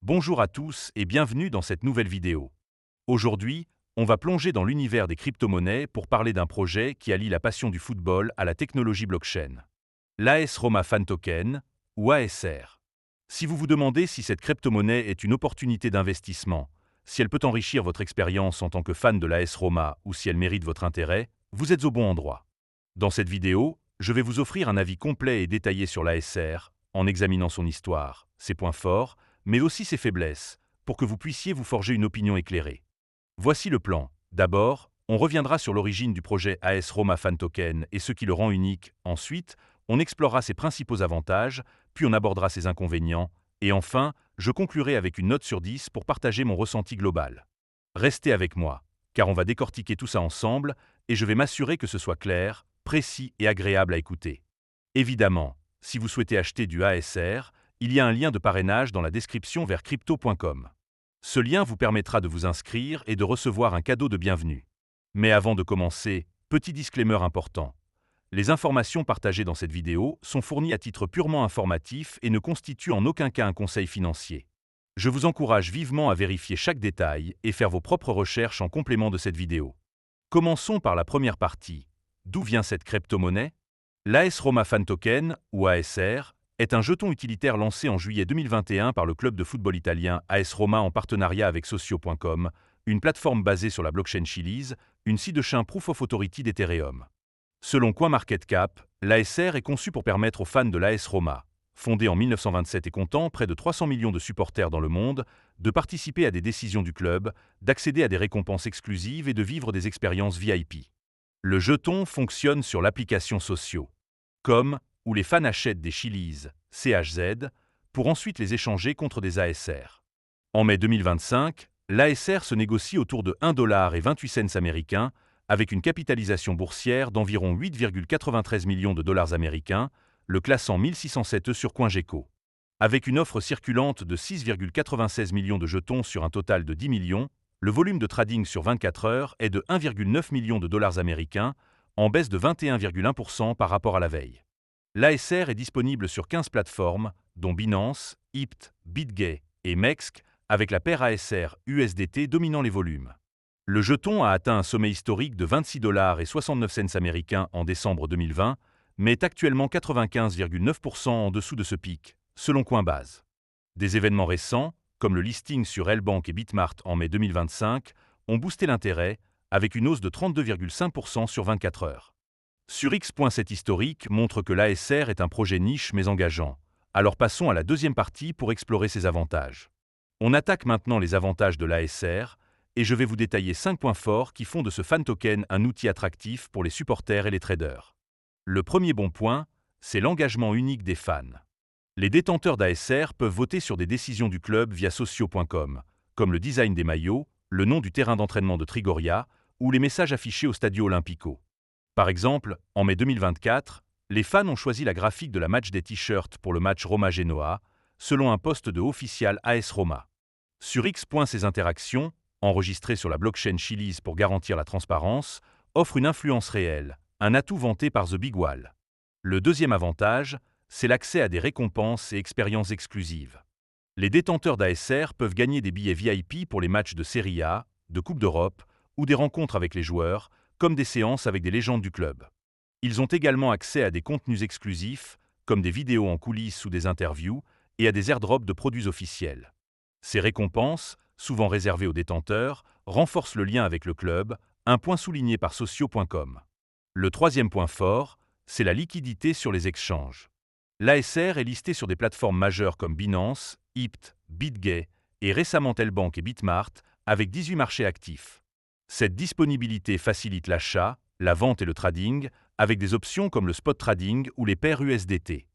Bonjour à tous et bienvenue dans cette nouvelle vidéo. Aujourd'hui, on va plonger dans l'univers des crypto-monnaies pour parler d'un projet qui allie la passion du football à la technologie blockchain. L'AS Roma Fan Token, ou ASR. Si vous vous demandez si cette crypto-monnaie est une opportunité d'investissement, si elle peut enrichir votre expérience en tant que fan de l'AS Roma ou si elle mérite votre intérêt, vous êtes au bon endroit. Dans cette vidéo, je vais vous offrir un avis complet et détaillé sur l'ASR, en examinant son histoire, ses points forts, mais aussi ses faiblesses, pour que vous puissiez vous forger une opinion éclairée. Voici le plan. D'abord, on reviendra sur l'origine du projet AS Roma Fan Token et ce qui le rend unique. Ensuite, on explorera ses principaux avantages, puis on abordera ses inconvénients, et enfin, je conclurai avec une note sur 10 pour partager mon ressenti global. Restez avec moi, car on va décortiquer tout ça ensemble, et je vais m'assurer que ce soit clair, précis et agréable à écouter. Évidemment, si vous souhaitez acheter du ASR, il y a un lien de parrainage dans la description vers crypto.com. Ce lien vous permettra de vous inscrire et de recevoir un cadeau de bienvenue. Mais avant de commencer, petit disclaimer important. Les informations partagées dans cette vidéo sont fournies à titre purement informatif et ne constituent en aucun cas un conseil financier. Je vous encourage vivement à vérifier chaque détail et faire vos propres recherches en complément de cette vidéo. Commençons par la première partie. D'où vient cette crypto-monnaie? L'AS Roma Fan Token, ou ASR, est un jeton utilitaire lancé en juillet 2021 par le club de football italien AS Roma en partenariat avec Socio.com, une plateforme basée sur la blockchain Chiliz, une ci-de-chain Proof of Authority d'Ethereum. Selon CoinMarketCap, l'ASR est conçu pour permettre aux fans de l'AS Roma, fondé en 1927 et comptant près de 300 millions de supporters dans le monde, de participer à des décisions du club, d'accéder à des récompenses exclusives et de vivre des expériences VIP. Le jeton fonctionne sur l'application Socio, comme où les fans achètent des Chiliz, CHZ, pour ensuite les échanger contre des ASR. En mai 2025, l'ASR se négocie autour de 1,28 $ américains, avec une capitalisation boursière d'environ 8,93 millions de dollars américains, le classant 1607 sur CoinGecko. Avec une offre circulante de 6,96 millions de jetons sur un total de 10 millions, le volume de trading sur 24 heures est de 1,9 million de dollars américains, en baisse de 21,1% par rapport à la veille. L'ASR est disponible sur 15 plateformes, dont Binance, IPT, BitGay et MEXC, avec la paire ASR USDT dominant les volumes. Le jeton a atteint un sommet historique de 26,69 $ américains en décembre 2020, mais est actuellement 95,9% en dessous de ce pic, selon Coinbase. Des événements récents, comme le listing sur L-Bank et Bitmart en mai 2025, ont boosté l'intérêt, avec une hausse de 32,5% sur 24 heures. Sur X, cet historique montre que l'ASR est un projet niche mais engageant. Alors passons à la deuxième partie pour explorer ses avantages. On attaque maintenant les avantages de l'ASR, et je vais vous détailler 5 points forts qui font de ce fan token un outil attractif pour les supporters et les traders. Le premier bon point, c'est l'engagement unique des fans. Les détenteurs d'ASR peuvent voter sur des décisions du club via socio.com, comme le design des maillots, le nom du terrain d'entraînement de Trigoria ou les messages affichés au Stadio Olimpico. Par exemple, en mai 2024, les fans ont choisi la graphique de la match des t-shirts pour le match Roma-Genoa, selon un post de official AS Roma. Sur X, ces interactions, enregistrées sur la blockchain Chiliz pour garantir la transparence, offrent une influence réelle, un atout vanté par The Big Wall. Le deuxième avantage, c'est l'accès à des récompenses et expériences exclusives. Les détenteurs d'ASR peuvent gagner des billets VIP pour les matchs de Serie A, de Coupe d'Europe ou des rencontres avec les joueurs, comme des séances avec des légendes du club. Ils ont également accès à des contenus exclusifs, comme des vidéos en coulisses ou des interviews, et à des airdrops de produits officiels. Ces récompenses, souvent réservées aux détenteurs, renforcent le lien avec le club, un point souligné par socio.com. Le troisième point fort, c'est la liquidité sur les exchanges. L'ASR est listé sur des plateformes majeures comme Binance, IPT, BitGay et récemment L-Bank et Bitmart, avec 18 marchés actifs. Cette disponibilité facilite l'achat, la vente et le trading, avec des options comme le spot trading ou les paires USDT.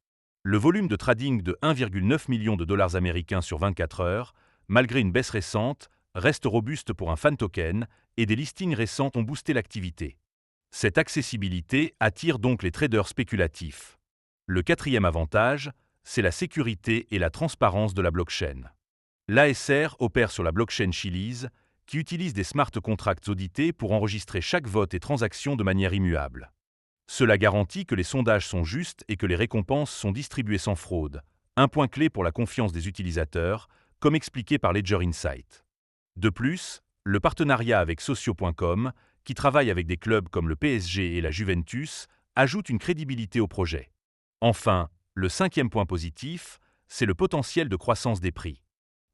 Le volume de trading de 1,9 million de dollars américains sur 24 heures, malgré une baisse récente, reste robuste pour un fan token et des listings récents ont boosté l'activité. Cette accessibilité attire donc les traders spéculatifs. Le quatrième avantage, c'est la sécurité et la transparence de la blockchain. L'ASR opère sur la blockchain Chiliz, qui utilise des smart contracts audités pour enregistrer chaque vote et transaction de manière immuable. Cela garantit que les sondages sont justes et que les récompenses sont distribuées sans fraude, un point clé pour la confiance des utilisateurs, comme expliqué par Ledger Insight. De plus, le partenariat avec Socio.com, qui travaille avec des clubs comme le PSG et la Juventus, ajoute une crédibilité au projet. Enfin, le cinquième point positif, c'est le potentiel de croissance des prix.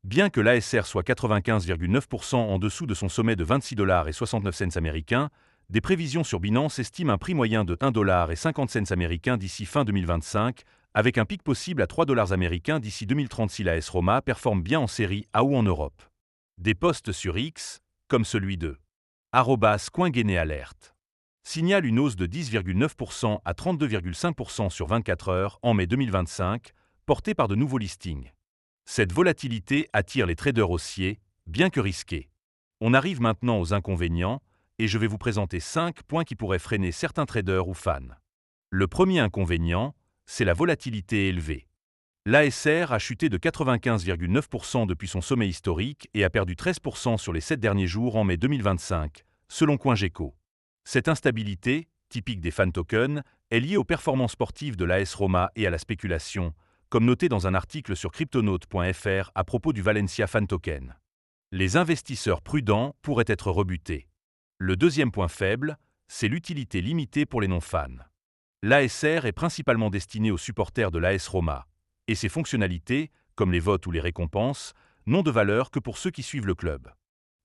Bien que l'ASR soit 95,9% en dessous de son sommet de 26,69 $ américains, des prévisions sur Binance estiment un prix moyen de 1,50 $ américains d'ici fin 2025, avec un pic possible à 3 $ américains d'ici 2036. L'AS Roma performe bien en série A ou en Europe. Des posts sur X, comme celui de @coinguenéalerte, signale une hausse de 10,9% à 32,5% sur 24 heures en mai 2025, portée par de nouveaux listings. Cette volatilité attire les traders haussiers, bien que risqués. On arrive maintenant aux inconvénients, et je vais vous présenter 5 points qui pourraient freiner certains traders ou fans. Le premier inconvénient, c'est la volatilité élevée. L'ASR a chuté de 95,9% depuis son sommet historique et a perdu 13% sur les 7 derniers jours en mai 2025, selon CoinGecko. Cette instabilité, typique des fan tokens, est liée aux performances sportives de l'AS Roma et à la spéculation, comme noté dans un article sur cryptonaut.fr à propos du Valencia Fan Token. Les investisseurs prudents pourraient être rebutés. Le deuxième point faible, c'est l'utilité limitée pour les non-fans. L'ASR est principalement destiné aux supporters de l'AS Roma, et ses fonctionnalités, comme les votes ou les récompenses, n'ont de valeur que pour ceux qui suivent le club.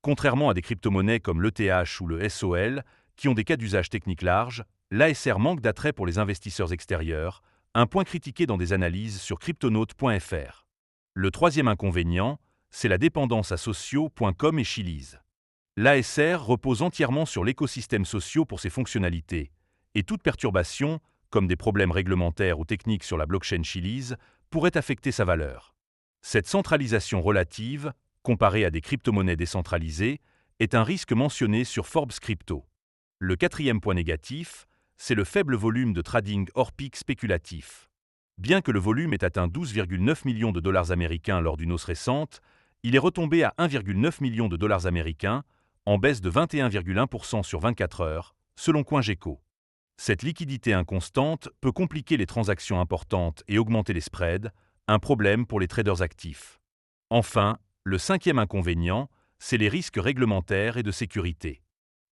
Contrairement à des crypto-monnaies comme l'ETH ou le SOL, qui ont des cas d'usage technique larges, l'ASR manque d'attrait pour les investisseurs extérieurs, un point critiqué dans des analyses sur cryptonaut.fr. Le troisième inconvénient, c'est la dépendance à Socio.com et Chiliz. L'ASR repose entièrement sur l'écosystème Socio pour ses fonctionnalités, et toute perturbation, comme des problèmes réglementaires ou techniques sur la blockchain Chiliz, pourrait affecter sa valeur. Cette centralisation relative, comparée à des crypto-monnaies décentralisées, est un risque mentionné sur Forbes Crypto. Le quatrième point négatif, c'est le faible volume de trading hors pic spéculatif. Bien que le volume ait atteint 12,9 millions de dollars américains lors d'une hausse récente, il est retombé à 1,9 million de dollars américains, en baisse de 21,1% sur 24 heures, selon CoinGecko. Cette liquidité inconstante peut compliquer les transactions importantes et augmenter les spreads, un problème pour les traders actifs. Enfin, le cinquième inconvénient, c'est les risques réglementaires et de sécurité.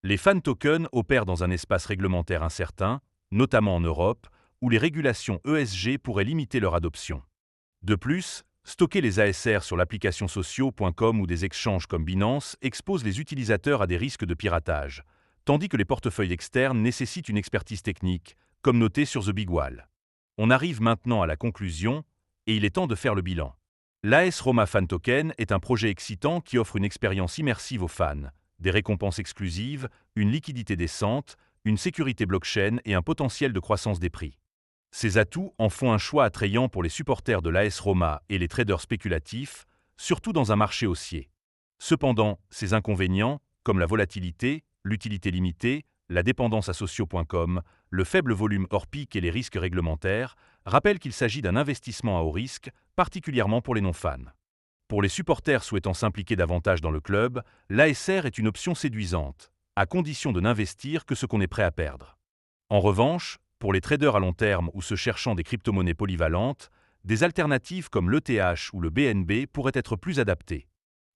Les fan tokens opèrent dans un espace réglementaire incertain, notamment en Europe, où les régulations ESG pourraient limiter leur adoption. De plus, stocker les ASR sur l'application Socio.com ou des exchanges comme Binance expose les utilisateurs à des risques de piratage, tandis que les portefeuilles externes nécessitent une expertise technique, comme noté sur The Big Wall. On arrive maintenant à la conclusion, et il est temps de faire le bilan. L'AS Roma Fan Token est un projet excitant qui offre une expérience immersive aux fans, des récompenses exclusives, une liquidité décente, une sécurité blockchain et un potentiel de croissance des prix. Ces atouts en font un choix attrayant pour les supporters de l'AS Roma et les traders spéculatifs, surtout dans un marché haussier. Cependant, ces inconvénients, comme la volatilité, l'utilité limitée, la dépendance à Socio.com, le faible volume hors pic et les risques réglementaires, rappellent qu'il s'agit d'un investissement à haut risque, particulièrement pour les non-fans. Pour les supporters souhaitant s'impliquer davantage dans le club, l'ASR est une option séduisante, à condition de n'investir que ce qu'on est prêt à perdre. En revanche, pour les traders à long terme ou ceux cherchant des crypto-monnaies polyvalentes, des alternatives comme l'ETH ou le BNB pourraient être plus adaptées.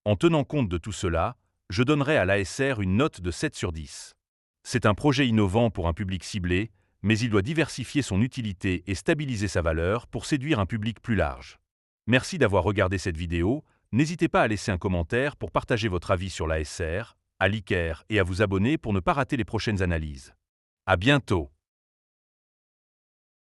En tenant compte de tout cela, je donnerai à l'ASR une note de 7 sur 10. C'est un projet innovant pour un public ciblé, mais il doit diversifier son utilité et stabiliser sa valeur pour séduire un public plus large. Merci d'avoir regardé cette vidéo, n'hésitez pas à laisser un commentaire pour partager votre avis sur l'ASR, à liker et à vous abonner pour ne pas rater les prochaines analyses. À bientôt!